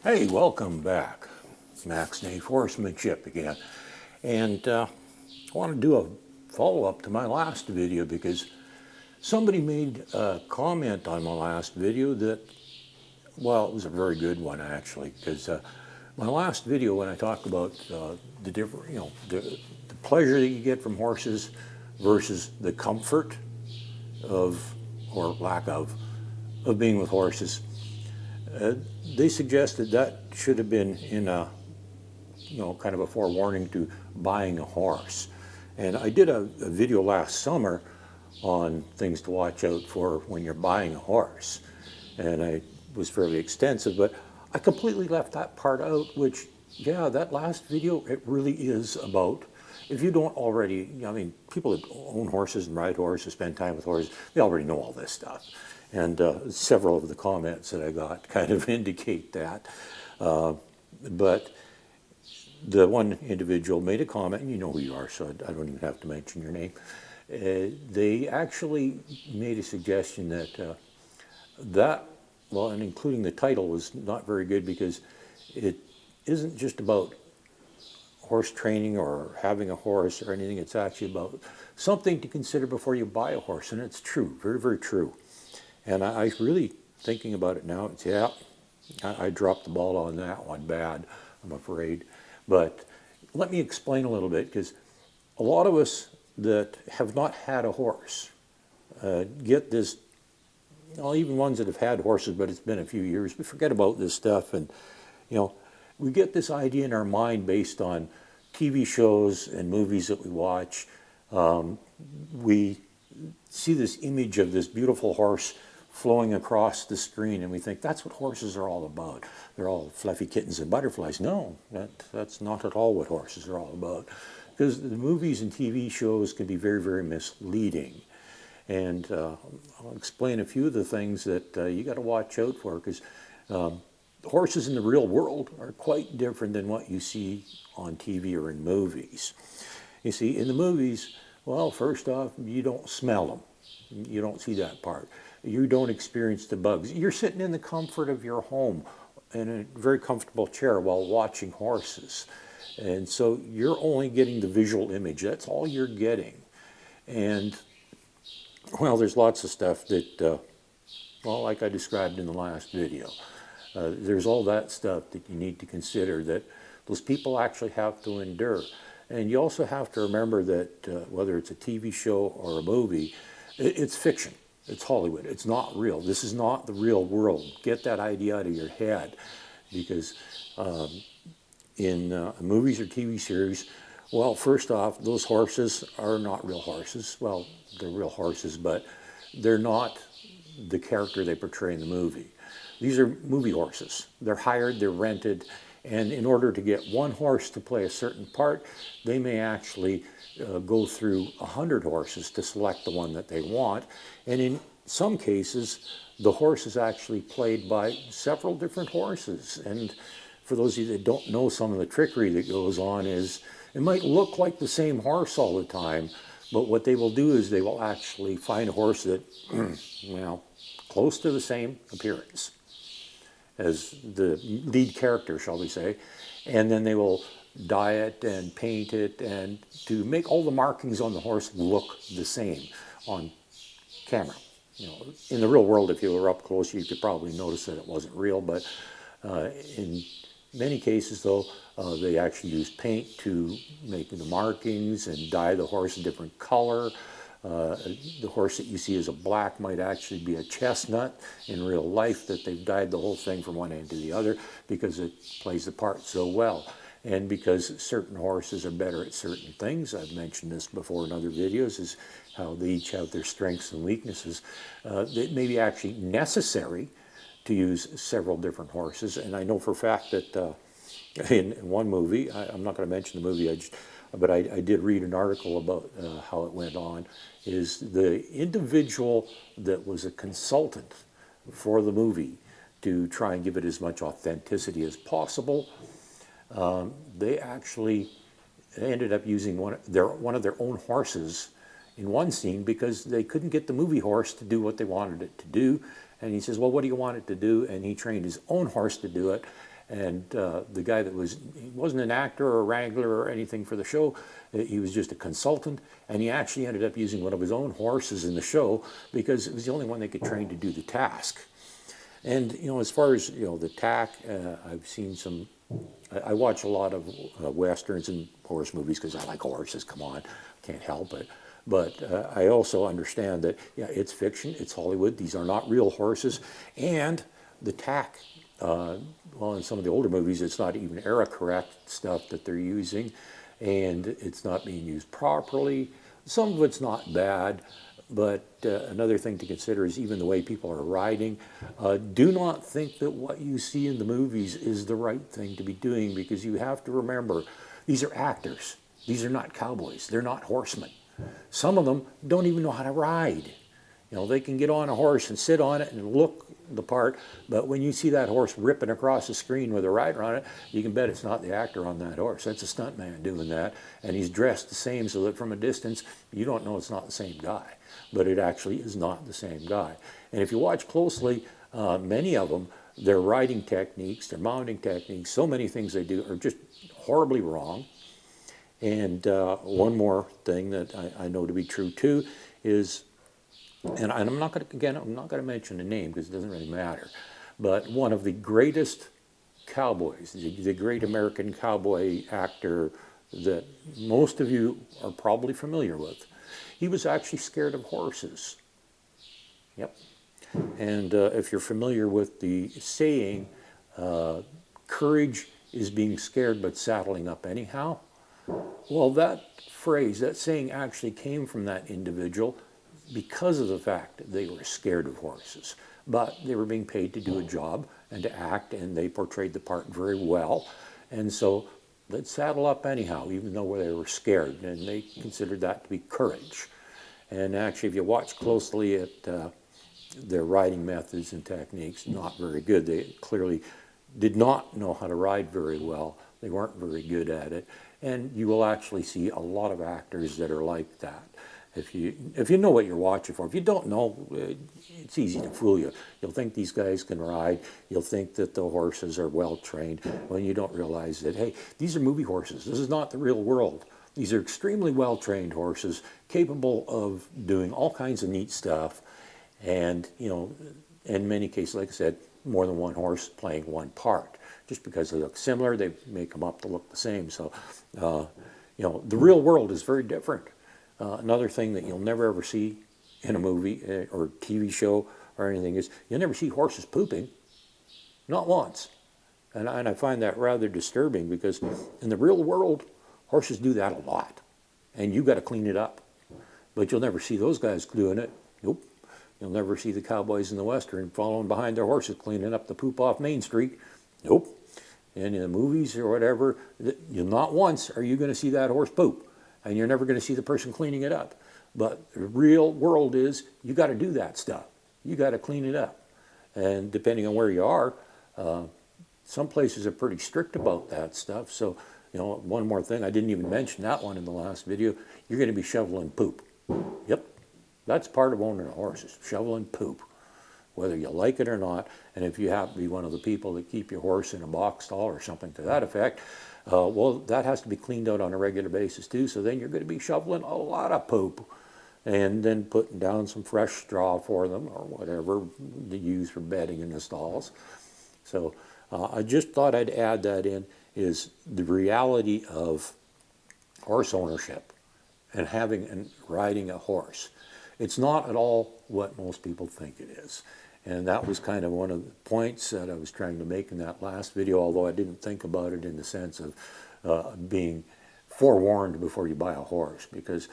Hey, welcome back. Max Nave Horsemanship again. And I want to do a follow-up to my last video because somebody made a comment on my last video that, well, it was a very good one actually, because my last video when I talked about the different, the pleasure that you get from horses versus the comfort of, or lack of being with horses, they suggested that should have been in a, kind of a forewarning to buying a horse. And I did a video last summer on things to watch out for when you're buying a horse. And I was fairly extensive, but I completely left that part out, which, yeah, that last video, it really is about, if you don't already, people that own horses and ride horses, spend time with horses, they already know all this stuff. And several of the comments that I got kind of indicate that. But the one individual made a comment, and you know who you are, so I don't even have to mention your name. They actually made a suggestion that, well, and including the title, was not very good because it isn't just about horse training or having a horse or anything. It's actually about something to consider before you buy a horse, and it's true, very, very true. And I really, thinking about it now, it's, yeah, I dropped the ball on that one bad, I'm afraid. But let me explain a little bit, because a lot of us that have not had a horse get this, even ones that have had horses, but it's been a few years, we forget about this stuff. And, we get this idea in our mind based on TV shows and movies that we watch. We see this image of this beautiful horse flowing across the screen, and we think that's what horses are all about. They're all fluffy kittens and butterflies. No, that's not at all what horses are all about, because the movies and TV shows can be very, very misleading. And I'll explain a few of the things that you got to watch out for, because horses in the real world are quite different than what you see on TV or in movies. You see, in the movies, well, first off, you don't smell them. You don't see that part. You don't experience the bugs. You're sitting in the comfort of your home in a very comfortable chair while watching horses. And so you're only getting the visual image. That's all you're getting. And, well, there's lots of stuff that, well, like I described in the last video. There's all that stuff that you need to consider that those people actually have to endure. And you also have to remember that whether it's a TV show or a movie, it's fiction. It's Hollywood. It's not real. This is not the real world. Get that idea out of your head, because in movies or TV series, well, first off, those horses are not real horses. Well, they're real horses, but they're not the character they portray in the movie. These are movie horses. They're hired, they're rented, and in order to get one horse to play a certain part, they may actually go through 100 horses to select the one that they want. And in some cases, the horse is actually played by several different horses. And for those of you that don't know, some of the trickery that goes on is it might look like the same horse all the time, but what they will do is they will actually find a horse that, well, close to the same appearance as the lead character, shall we say, and then they will dye it and paint it and to make all the markings on the horse look the same on camera. In the real world, if you were up close, you could probably notice that it wasn't real, but in many cases, though, they actually use paint to make the markings and dye the horse a different color. The horse that you see as a black might actually be a chestnut in real life, that they've dyed the whole thing from one end to the other because it plays the part so well. And because certain horses are better at certain things, I've mentioned this before in other videos, is how they each have their strengths and weaknesses. It may be actually necessary to use several different horses. And I know for a fact that in one movie, I'm not going to mention the movie, but I did read an article about how it went on, is the individual that was a consultant for the movie to try and give it as much authenticity as possible, they actually ended up using one of their own horses in one scene because they couldn't get the movie horse to do what they wanted it to do. And he says, well, what do you want it to do? And he trained his own horse to do it. And the guy that he wasn't an actor or a wrangler or anything for the show. He was just a consultant, and he actually ended up using one of his own horses in the show because it was the only one they could train to do the task. And, you know, as far as, you know, the tack, I've seen some, I watch a lot of Westerns and horse movies because I like horses, come on, can't help it. But I also understand that, yeah, it's fiction, it's Hollywood, these are not real horses, and the tack, well, in some of the older movies, it's not even era-correct stuff that they're using, and it's not being used properly. Some of it's not bad, but another thing to consider is even the way people are riding. Do not think that what you see in the movies is the right thing to be doing, because you have to remember, these are actors. These are not cowboys. They're not horsemen. Some of them don't even know how to ride. You know, they can get on a horse and sit on it and look the part, but when you see that horse ripping across the screen with a rider on it, you can bet it's not the actor on that horse. That's a stuntman doing that, and he's dressed the same so that from a distance, you don't know it's not the same guy, but it actually is not the same guy. And if you watch closely, many of them, their riding techniques, their mounting techniques, so many things they do are just horribly wrong. And one more thing that I know to be true too is, and I'm not going to, again, I'm not going to mention a name because it doesn't really matter, but one of the greatest cowboys, the great American cowboy actor that most of you are probably familiar with, he was actually scared of horses. Yep. And if you're familiar with the saying, courage is being scared but saddling up anyhow, well, that phrase, that saying actually came from that individual because of the fact that they were scared of horses. But they were being paid to do a job and to act, and they portrayed the part very well. And so they'd saddle up anyhow, even though they were scared, and they considered that to be courage. And actually, if you watch closely at their riding methods and techniques, not very good. They clearly did not know how to ride very well. They weren't very good at it. And you will actually see a lot of actors that are like that. If you know what you're watching for. If you don't know, it's easy to fool you. You'll think these guys can ride. You'll think that the horses are well trained when you don't realize that, hey, these are movie horses. This is not the real world. These are extremely well trained horses, capable of doing all kinds of neat stuff. And, you know, in many cases, like I said, more than one horse playing one part. Just because they look similar, they make them up to look the same. So, you know, the real world is very different. Another thing that you'll never ever see in a movie or TV show or anything is you'll never see horses pooping. Not once. And I find that rather disturbing because in the real world, horses do that a lot. And you got to clean it up. But you'll never see those guys doing it. Nope. You'll never see the cowboys in the Western following behind their horses cleaning up the poop off Main Street. Nope. And in the movies or whatever, not once are you going to see that horse poop. And you're never going to see the person cleaning it up. But the real world is you got to do that stuff. You got to clean it up. And depending on where you are, some places are pretty strict about that stuff. So, you know, one more thing, I didn't even mention that one in the last video. You're going to be shoveling poop. Yep. That's part of owning a horse, is shoveling poop, whether you like it or not. And if you happen to be one of the people that keep your horse in a box stall or something to that effect, well, that has to be cleaned out on a regular basis too. So then you're going to be shoveling a lot of poop and then putting down some fresh straw for them or whatever to use for bedding in the stalls. So I just thought I'd add that in, is the reality of horse ownership and having and riding a horse. It's not at all what most people think it is. And that was kind of one of the points that I was trying to make in that last video, although I didn't think about it in the sense of being forewarned before you buy a horse. Because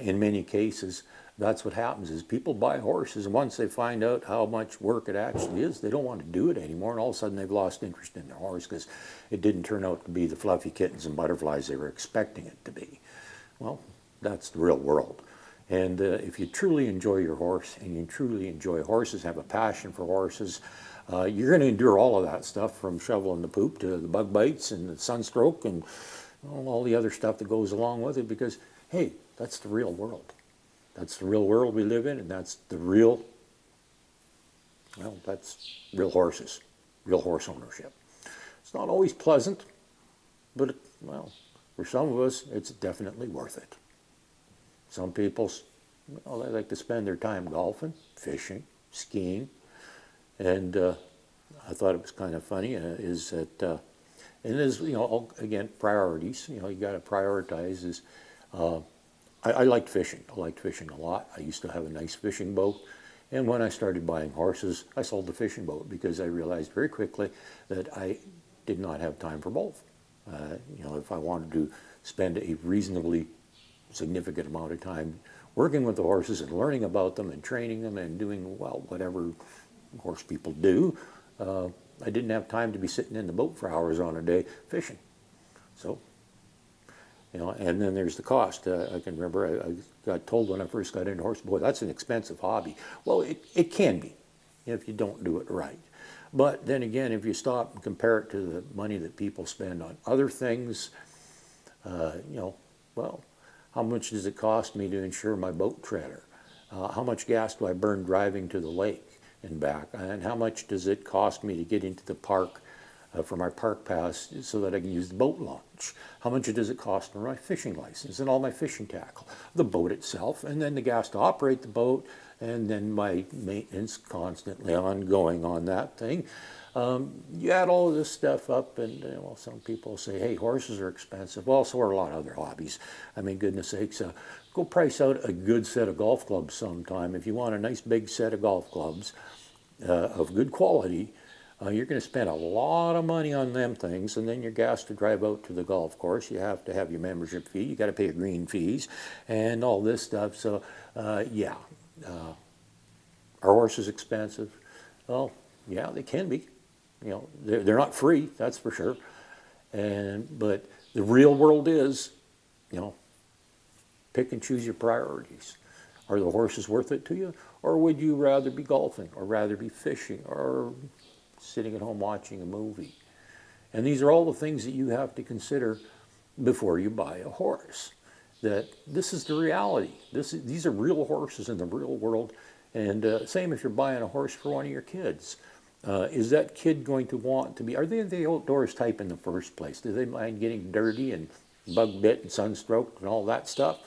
in many cases, that's what happens, is people buy horses, and once they find out how much work it actually is, they don't want to do it anymore, and all of a sudden they've lost interest in their horse because it didn't turn out to be the fluffy kittens and butterflies they were expecting it to be. Well, that's the real world. And if you truly enjoy your horse and you truly enjoy horses, have a passion for horses, you're going to endure all of that stuff, from shoveling the poop to the bug bites and the sunstroke and all the other stuff that goes along with it, because, hey, that's the real world. That's the real world we live in, and that's the real, well, that's real horses, real horse ownership. It's not always pleasant, but, well, for some of us, it's definitely worth it. Some people, well, they like to spend their time golfing, fishing, skiing, and I thought it was kind of funny is that, and there's, again, priorities, you got to prioritize is, I liked fishing. I liked fishing a lot. I used to have a nice fishing boat. And when I started buying horses, I sold the fishing boat because I realized very quickly that I did not have time for both. If I wanted to spend a reasonably significant amount of time working with the horses and learning about them and training them and doing, well, whatever horse people do, I didn't have time to be sitting in the boat for hours on a day fishing. So, and then there's the cost. I can remember I got told when I first got into horse, boy, that's an expensive hobby. Well, it can be if you don't do it right. But then again, if you stop and compare it to the money that people spend on other things, well, how much does it cost me to insure my boat trailer? How much gas do I burn driving to the lake and back? And how much does it cost me to get into the park for my park pass so that I can use the boat launch? How much does it cost for my fishing license and all my fishing tackle? The boat itself, and then the gas to operate the boat, and then my maintenance constantly ongoing on that thing. You add all of this stuff up, and well, some people say, hey, horses are expensive. Well, so are a lot of other hobbies. I mean, goodness sakes, go price out a good set of golf clubs sometime. If you want a nice big set of golf clubs of good quality, you're going to spend a lot of money on them things, and then your gas to drive out to the golf course. You have to have your membership fee. You got to pay your green fees and all this stuff. So, yeah, are horses expensive? Well, yeah, they can be. They're not free, that's for sure. But the real world is, pick and choose your priorities. Are the horses worth it to you, or would you rather be golfing, or rather be fishing, or sitting at home watching a movie? And these are all the things that you have to consider before you buy a horse. That this is the reality. These are real horses in the real world. And same if you're buying a horse for one of your kids. Is that kid going to want to be, are they the outdoors type in the first place? Do they mind getting dirty and bug bit and sunstroked and all that stuff?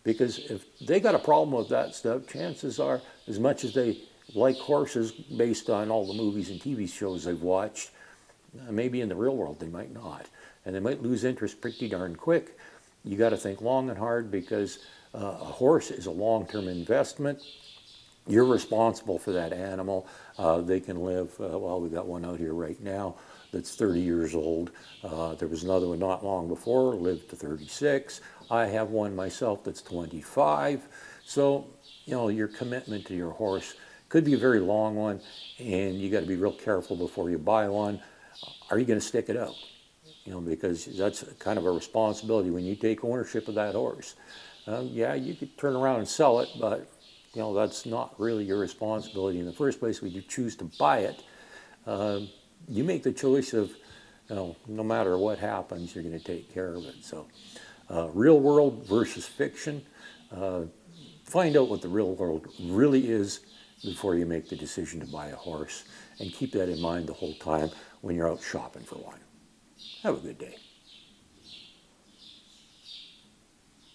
Because if they got a problem with that stuff, chances are, as much as they like horses based on all the movies and TV shows they've watched, maybe in the real world they might not. And they might lose interest pretty darn quick. You got to think long and hard, because a horse is a long-term investment. You're responsible for that animal. They can live, well, we've got one out here right now that's 30 years old. There was another one not long before, lived to 36. I have one myself that's 25. So, your commitment to your horse could be a very long one, and you got to be real careful before you buy one. Are you going to stick it out? Because that's kind of a responsibility when you take ownership of that horse. Yeah, you could turn around and sell it, but that's not really your responsibility in the first place. When you choose to buy it, you make the choice of, no matter what happens, you're going to take care of it. So, real world versus fiction. Find out what the real world really is before you make the decision to buy a horse, and keep that in mind the whole time when you're out shopping for one. Have a good day.